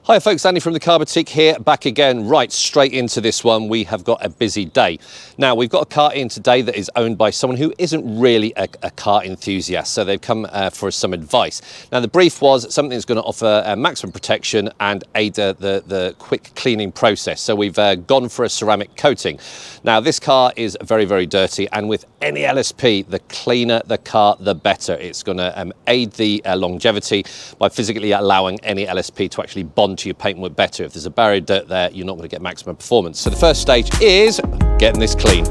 Hi folks, Andy from the Car Boutique here, back again, right straight into this one. We have got a busy day. Now, we've got a car in today that is owned by someone who isn't really a car enthusiast, so they've come for some advice. Now, the brief was something that's going to offer maximum protection and aid the quick cleaning process. So we've gone for a ceramic coating. Now, this car is very, very dirty, and with any LSP, the cleaner the car, the better. It's going to aid the longevity by physically allowing any LSP to actually bond to your paintwork better. If there's a barrier of dirt there, you're not going to get maximum performance. So the first stage is getting this clean.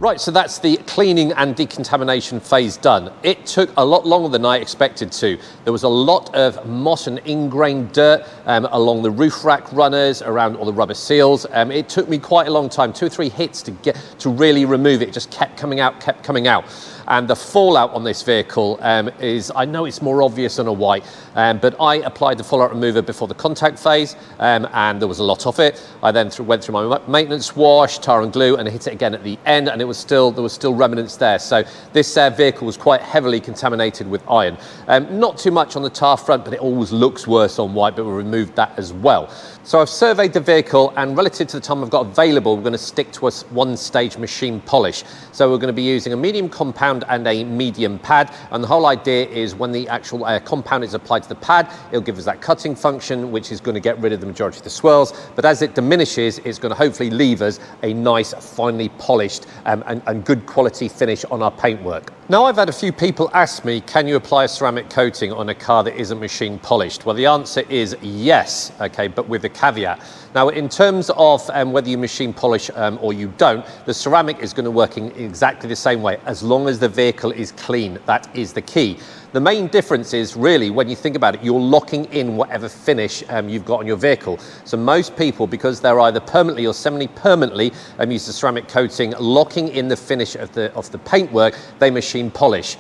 Right, so that's the cleaning and decontamination phase done. It took a lot longer than I expected to. There was a lot of moss and ingrained dirt along the roof rack runners, around all the rubber seals. It took me quite a long time, 2 or 3 hits to really remove it. It just kept coming out, And the fallout on this vehicle is, I know it's more obvious on a white, but I applied the fallout remover before the contact phase, and there was a lot of it. I then went through my maintenance wash, tar and glue, and hit it again at the end, and there was still remnants there. So this vehicle was quite heavily contaminated with iron. Not too much on the tar front, but it always looks worse on white, but we removed that as well. So I've surveyed the vehicle, and relative to the time I've got available, we're going to stick to a one-stage machine polish. So we're going to be using a medium compound and a medium pad, and the whole idea is when the actual compound is applied to the pad, it'll give us that cutting function, which is going to get rid of the majority of the swirls, but as it diminishes, it's going to hopefully leave us a nice, finely polished and good quality finish on our paintwork. Now, I've had a few people ask me, can you apply a ceramic coating on a car that isn't machine polished? Well, the answer is yes, okay, but with a caveat. Now, in terms of whether you machine polish or you don't, the ceramic is going to work in exactly the same way, as long as the vehicle is clean. That is the key. The main difference is really, when you think about it, you're locking in whatever finish you've got on your vehicle. So most people, because they're either permanently or semi-permanently use the ceramic coating, locking in the finish of the paintwork, they machine polish.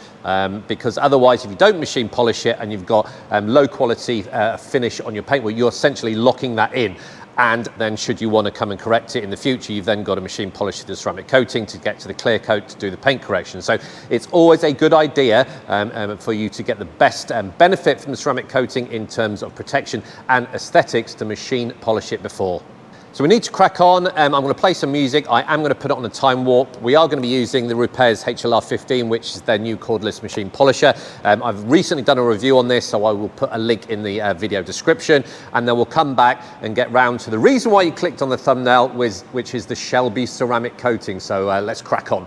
Because otherwise, if you don't machine polish it and you've got low quality finish on your paintwork, you're essentially locking that in. And then should you want to come and correct it in the future, you've then got to machine polish the ceramic coating to get to the clear coat to do the paint correction. So it's always a good idea for you to get the best benefit from the ceramic coating in terms of protection and aesthetics to machine polish it before. So we need to crack on. I'm going to play some music. I am going to put it on a time warp. We are going to be using the Repairs HLR15, which is their new cordless machine polisher. I've recently done a review on this, so I will put a link in the video description, and then we'll come back and get round to the reason why you clicked on the thumbnail, which is the Shelby ceramic coating. So let's crack on.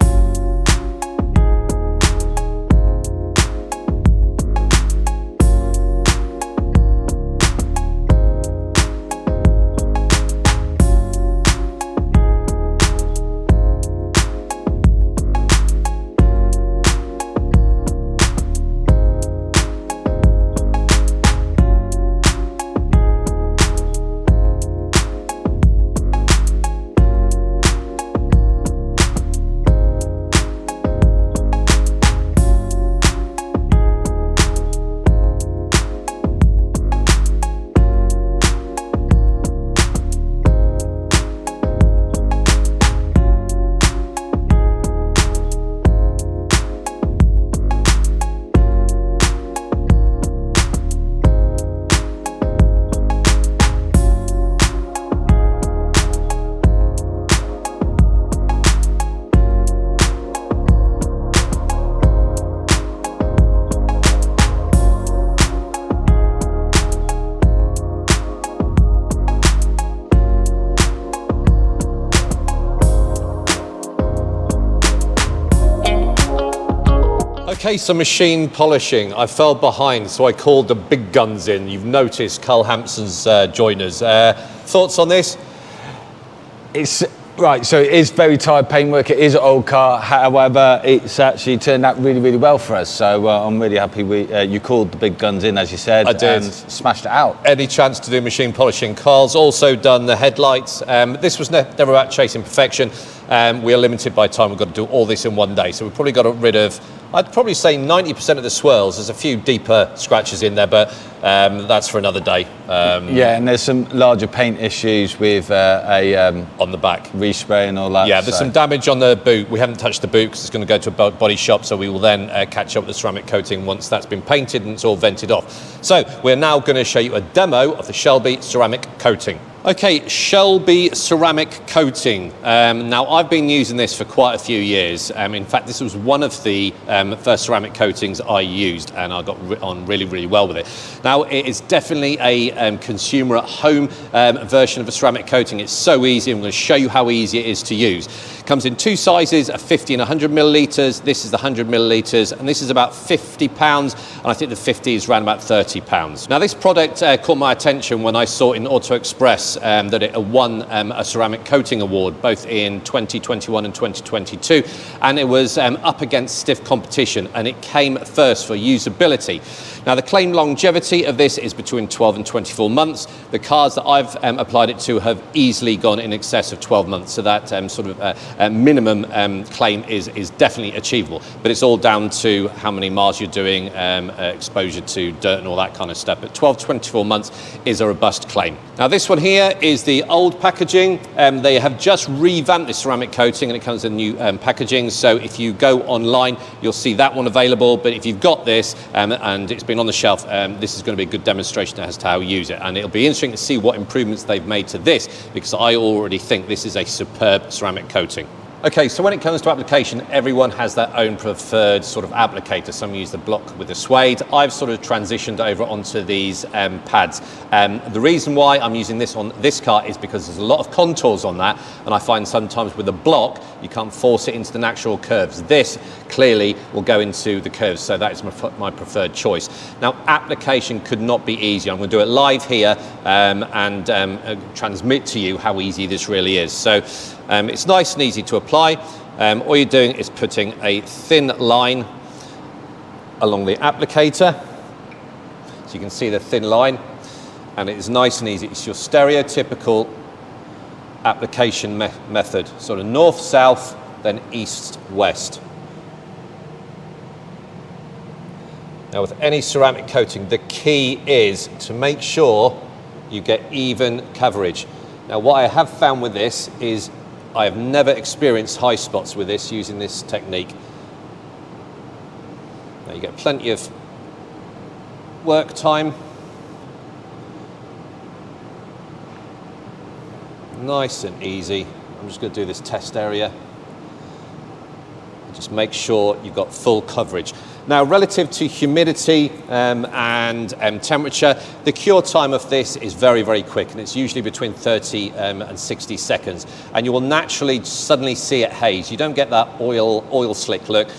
Okay, so machine polishing. I fell behind, so I called the big guns in. You've noticed Karl Hampson's joined us. Thoughts on this? It's right, so it is very tired paintwork. It is an old car. However, it's actually turned out really, really well for us. So I'm really happy you called the big guns in, as you said. I did. And smashed it out. Any chance to do machine polishing? Karl's also done the headlights. This was never about chasing perfection. We are limited by time. We've got to do all this in one day. So we've probably got rid of, I'd probably say 90% of the swirls. There's a few deeper scratches in there, but that's for another day. Yeah, and there's some larger paint issues with on the back. Respray and all that. Yeah, there's some damage on the boot. We haven't touched the boot because it's going to go to a body shop, so we will then catch up with the ceramic coating once that's been painted and it's all vented off. So we're now going to show you a demo of the Shelby ceramic coating. Okay, Shelby ceramic coating. Now, I've been using this for quite a few years. In fact, this was one of the first ceramic coatings I used, and I got on really, really well with it. Now, it is definitely a consumer at home version of a ceramic coating. It's so easy. I'm going to show you how easy it is to use. It comes in two sizes, a 50 and 100 millilitres. This is the 100 millilitres, and this is about £50, and I think the 50 is around about £30. Now, this product caught my attention when I saw it in Auto Express that it won a ceramic coating award both in 2021 and 2022, and it was up against stiff competition, and it came first for usability. Now, the claim longevity of this is between 12 and 24 months. The cars that I've applied it to have easily gone in excess of 12 months, so that sort of minimum claim is definitely achievable, but it's all down to how many miles you're doing, exposure to dirt and all that kind of stuff. But 12 to 24 months is a robust claim. Now, this one here is the old packaging. They have just revamped this ceramic coating, and it comes in new packaging. So if you go online, you'll see that one available. But if you've got this and it's been on the shelf, this is going to be a good demonstration as to how to use it. And it'll be interesting to see what improvements they've made to this, because I already think this is a superb ceramic coating. Okay, so when it comes to application, everyone has their own preferred sort of applicator. Some use the block with the suede. I've sort of transitioned over onto these pads. The reason why I'm using this on this car is because there's a lot of contours on that, and I find sometimes with a block, you can't force it into the natural curves. This clearly will go into the curves, so that is my preferred choice. Now, application could not be easier. I'm going to do it live here and transmit to you how easy this really is. So it's nice and easy to apply. All you're doing is putting a thin line along the applicator, so you can see the thin line, and it is nice and easy. It's your stereotypical application method, sort of north-south, then east-west. Now, with any ceramic coating, the key is to make sure you get even coverage. Now, what I have found with this is I have never experienced high spots with this using this technique. Now, you get plenty of work time. nice and easy. I'm just going to do this test area. Just make sure you've got full coverage. Now, relative to humidity and temperature, the cure time of this is very, very quick, and it's usually between 30 and 60 seconds. And you will naturally suddenly see it haze. You don't get that oil slick look,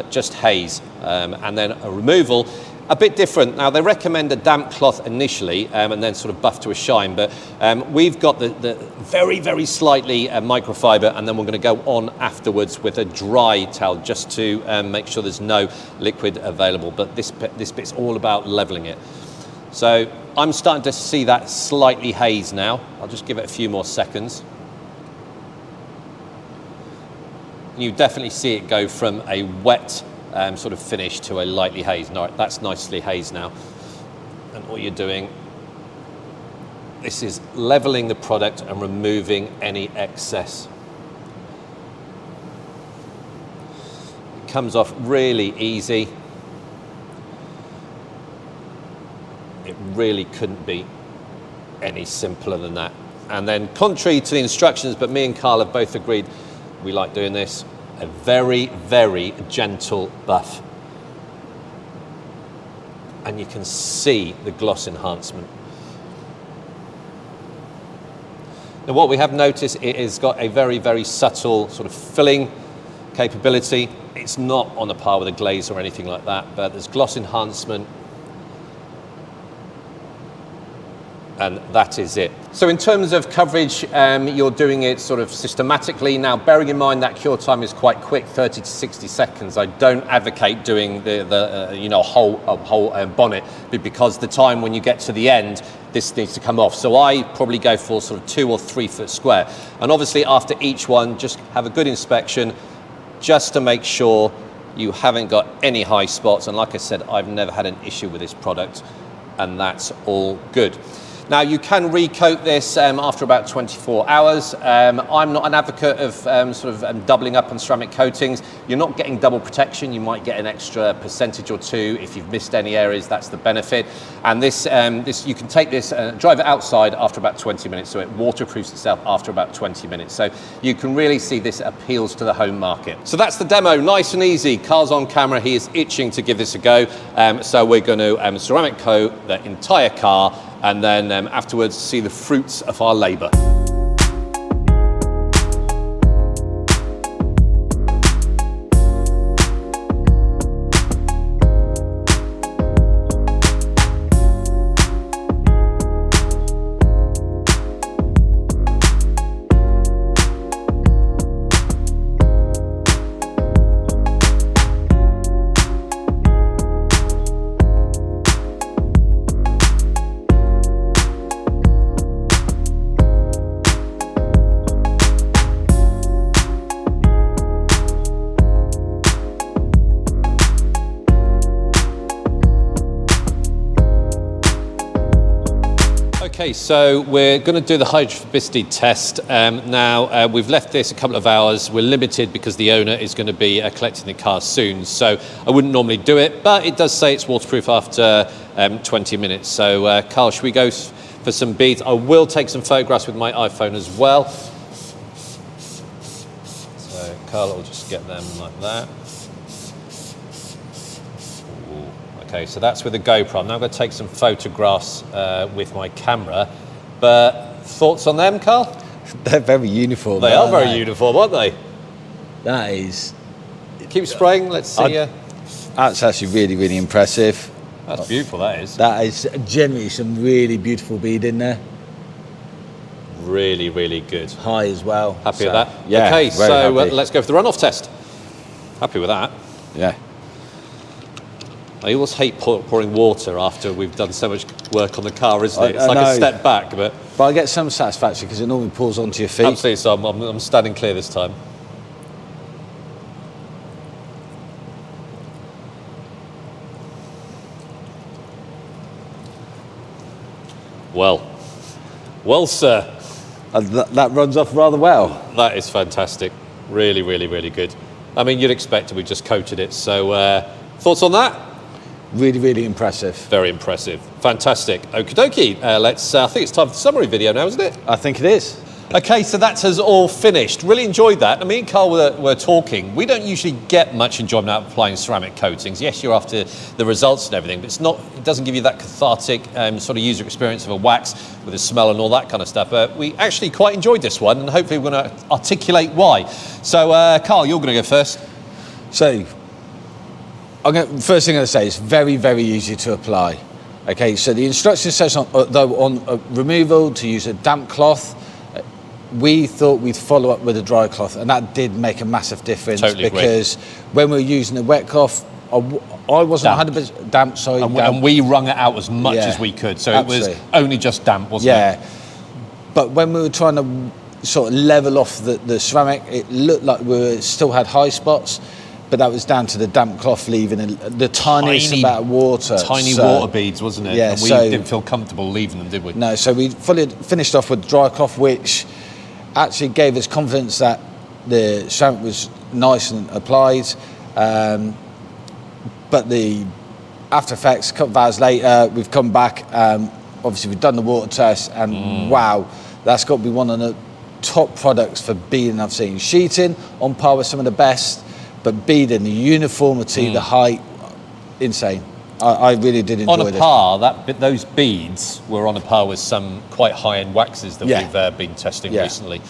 just haze. And then a removal, a bit different. Now, they recommend a damp cloth initially and then sort of buff to a shine, but we've got the very, very slightly microfiber, and then we're going to go on afterwards with a dry towel just to make sure there's no liquid available. But this bit's all about leveling it. So I'm starting to see that slightly haze now. I'll just give it a few more seconds. You definitely see it go from a wet sort of finish to a lightly hazed. No, that's nicely hazed now. And what you're doing, this is leveling the product and removing any excess. It comes off really easy. It really couldn't be any simpler than that. And then, contrary to the instructions, but me and Carl have both agreed we like doing this, a very, very gentle buff. And you can see the gloss enhancement. Now, what we have noticed, it has got a very, very subtle sort of filling capability. It's not on a par with a glaze or anything like that, but there's gloss enhancement. And that is it. So in terms of coverage, you're doing it sort of systematically. Now, bearing in mind that cure time is quite quick, 30 to 60 seconds. I don't advocate doing the whole bonnet, because the time when you get to the end, this needs to come off. So I probably go for sort of 2 or 3 foot square. And obviously after each one, just have a good inspection, just to make sure you haven't got any high spots. And like I said, I've never had an issue with this product, and that's all good. Now, you can recoat this after about 24 hours. I'm not an advocate of doubling up on ceramic coatings. You're not getting double protection. You might get an extra percentage or two if you've missed any areas. That's the benefit. And this you can take this, drive it outside after about 20 minutes, so it waterproofs itself after about 20 minutes. So you can really see this appeals to the home market. So that's the demo, nice and easy. Carl's on camera. He is itching to give this a go. So we're going to ceramic coat the entire car, and then afterwards see the fruits of our labour. Okay, so we're going to do the hydrophobicity test. Now, we've left this a couple of hours. We're limited because the owner is going to be collecting the car soon. So I wouldn't normally do it, but it does say it's waterproof after 20 minutes. So, Carl, should we go for some beads? I will take some photographs with my iPhone as well. So, Carl will just get them like that. Okay, so that's with a GoPro. I'm now going to take some photographs with my camera. But thoughts on them, Carl? They're very uniform. They are very uniform, aren't they? That is. Keep spraying. Let's see. That's actually really, really impressive. That's beautiful. That is. That is generally some really beautiful bead in there. Really, really good. High as well. Happy with that? Yeah. Okay, so let's go for the runoff test. Happy with that? Yeah. I always hate pouring water after we've done so much work on the car, isn't it? It's like a step back, but I get some satisfaction because it normally pours onto your feet. Absolutely, so I'm standing clear this time. Well, sir. That runs off rather well. That is fantastic. Really, really, really good. I mean, you'd expect it. We just coated it. So, thoughts on that? Really, really impressive. Very impressive. Fantastic. Okie dokie. I think it's time for the summary video now, isn't it? I think it is. Okay, so that's us all finished. Really enjoyed that. I mean, Carl were talking. We don't usually get much enjoyment out of applying ceramic coatings. Yes, you're after the results and everything, but it doesn't give you that cathartic sort of user experience of a wax with a smell and all that kind of stuff. But we actually quite enjoyed this one, and hopefully we're going to articulate why. So, Carl, you're going to go first. So, first thing I'm going to say is very, very easy to apply. Okay, so the instruction says on removal to use a damp cloth. We thought we'd follow up with a dry cloth, and that did make a massive difference. Totally because when we were using a wet cloth, I wasn't 100% damp. Sorry, and we wrung it out as much as we could, so absolutely. It was only just damp, wasn't it? Yeah, but when we were trying to sort of level off the ceramic, it looked like we still had high spots, but that was down to the damp cloth leaving the tiniest amount of water. Tiny water beads, wasn't it? Yeah, and we didn't feel comfortable leaving them, did we? No, so we fully finished off with dry cloth, which actually gave us confidence that the ceramic was nice and applied. But the after effects, a couple of hours later, we've come back. Obviously, we've done the water test, and wow, that's got to be one of the top products for beading I've seen. Sheeting on par with some of the best, but beading, the uniformity, the height, insane. I really did enjoy this. On a par, those beads were on a par with some quite high-end waxes that we've been testing recently. Do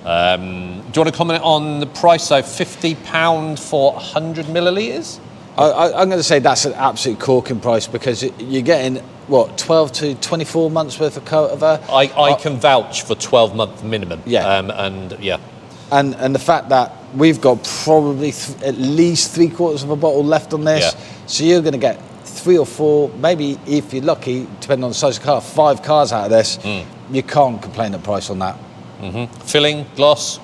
you want to comment on the price? So £50 for 100 millilitres? I'm going to say that's an absolute corking price, because you're getting, 12 to 24 months worth of cover. I can vouch for 12-month minimum. Yeah. And the fact that we've got probably at least 3/4 of a bottle left on this, so you're going to get 3 or 4, maybe if you're lucky, depending on the size of the car, 5 cars out of this. You can't complain at price on that. Filling, gloss?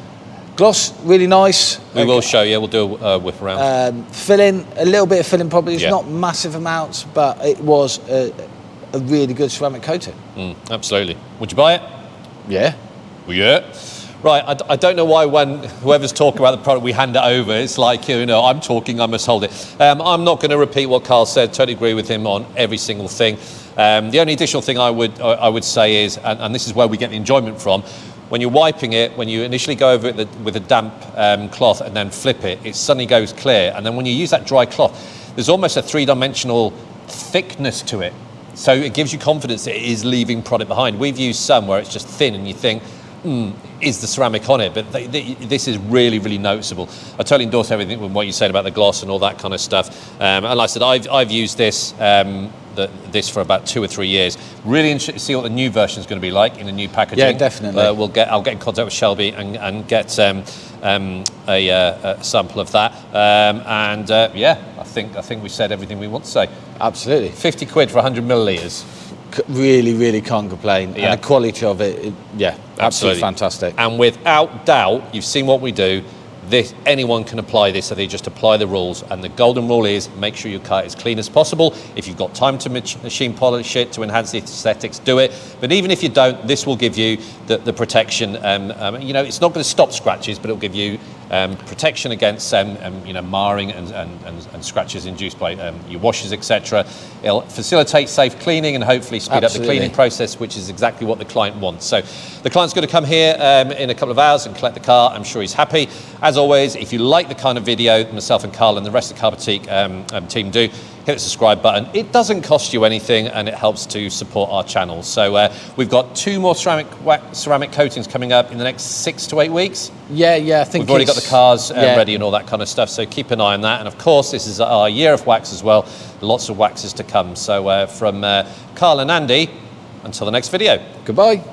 Gloss, really nice. We will show you, we'll do a whip around. Filling, a little bit of filling probably. It's not massive amounts, but it was a really good ceramic coating. Absolutely. Would you buy it? Yeah. Well, yeah. Right, I don't know why when whoever's talking about the product, we hand it over. It's like, I'm talking, I must hold it. I'm not going to repeat what Carl said. Totally agree with him on every single thing. The only additional thing I would say is, and this is where we get the enjoyment from, when you're wiping it, when you initially go over it with a damp cloth and then flip it, it suddenly goes clear. And then when you use that dry cloth, there's almost a 3-dimensional thickness to it. So it gives you confidence that it is leaving product behind. We've used some where it's just thin and you think, is the ceramic on it? But this is really, really noticeable. I totally endorse everything with what you said about the gloss and all that kind of stuff. And like I said, I've used this this for about 2 or 3 years. Really interested to see what the new version is going to be like in the new packaging. Yeah, definitely. I'll get in contact with Shelby and get a sample of that. I think we said everything we want to say. Absolutely. 50 quid for 100 millilitres. Really, really can't complain. Yeah. And the quality of it, absolutely fantastic. And without doubt, you've seen what we do. Anyone can apply this, so they just apply the rules. And the golden rule is make sure your car is clean as possible. If you've got time to machine polish it to enhance the aesthetics, do it. But even if you don't, this will give you the protection. It's not going to stop scratches, but it'll give you protection against marring and scratches induced by your washers, etc. It'll facilitate safe cleaning and hopefully speed up the cleaning process, which is exactly what the client wants. So the client's going to come here in a couple of hours and collect the car. I'm sure he's happy. As always, if you like the kind of video myself and Carl and the rest of the Car Boutique team do, hit the subscribe button. It doesn't cost you anything and it helps to support our channel. So we've got 2 more ceramic coatings coming up in the next 6 to 8 weeks. Yeah, I think we've already got the cars ready and all that kind of stuff. So keep an eye on that. And of course, this is our year of wax as well. Lots of waxes to come. So from Carl and Andy, until the next video. Goodbye.